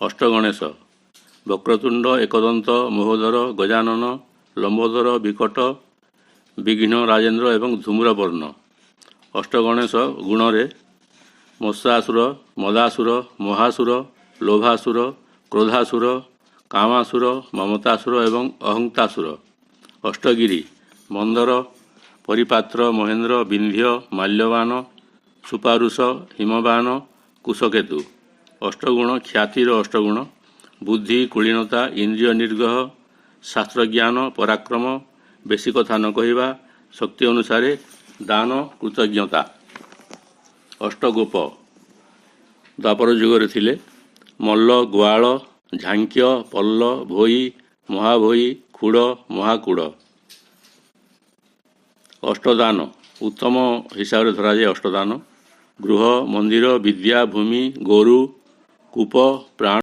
ଅଷ୍ଟଗଣେଶ ବକ୍ରତୁଣ୍ଡ ଏକଦନ୍ତ ମହୋଦର ଗଜାନନ ଲମ୍ବୋଦର ବିକଟ ବିଘ୍ନ ରାଜେନ୍ଦ୍ର ଏବଂ ଧୂମ୍ରବର୍ଣ୍ଣ। ଅଷ୍ଟଗଣେଶ ଗୁଣରେ ମତ୍ସାସୁର, ମଦାସୁର, ମହାସୁର, ଲୋଭାସୁର, କ୍ରୋଧାସୁର, କାମାସୁର, ମମତାସୁର ଏବଂ ଅହଂତାସୁର। ଅଷ୍ଟଗିରି ମନ୍ଦର, ପରିପାତ୍ର, ମହେନ୍ଦ୍ର, ବିନ୍ଧ୍ୟ, ମାଲ୍ୟବାନ, ସୁପାରୁଷ, ହିମବାନ, କୁଶକେତୁ। ଅଷ୍ଟଗୁଣ ଖ୍ୟାତିର ଅଷ୍ଟଗୁଣ ବୁଦ୍ଧି, କୁଳୀନତା, ଇନ୍ଦ୍ରିୟ ନିଗ୍ରହ, ଶାସ୍ତ୍ରଜ୍ଞାନ, ପରାକ୍ରମ, ବେଶୀ କଥା ନ କହିବା, ଶକ୍ତି ଅନୁସାରେ ଦାନ, କୃତଜ୍ଞତା। ଅଷ୍ଟଗୋପ ଦ୍ୱାପର ଯୁଗରେ ଥିଲେ। ମଲ୍ଲ, ଗ୍ୱାଳ, ଝାଙ୍କ୍ୟ, ପଲ୍ଲ, ଭୋଇ, ମହାଭୋଇ, ଖୁଡ଼, ମହାକୁଡ଼। ଅଷ୍ଟଦାନ ଉତ୍ତମ ହିସାବରେ ଧରାଯାଏ। ଅଷ୍ଟଦାନ ଗୃହ, ମନ୍ଦିର, ବିଦ୍ୟା, ଭୂମି, ଗୋରୁ, କୂପ, ପ୍ରାଣ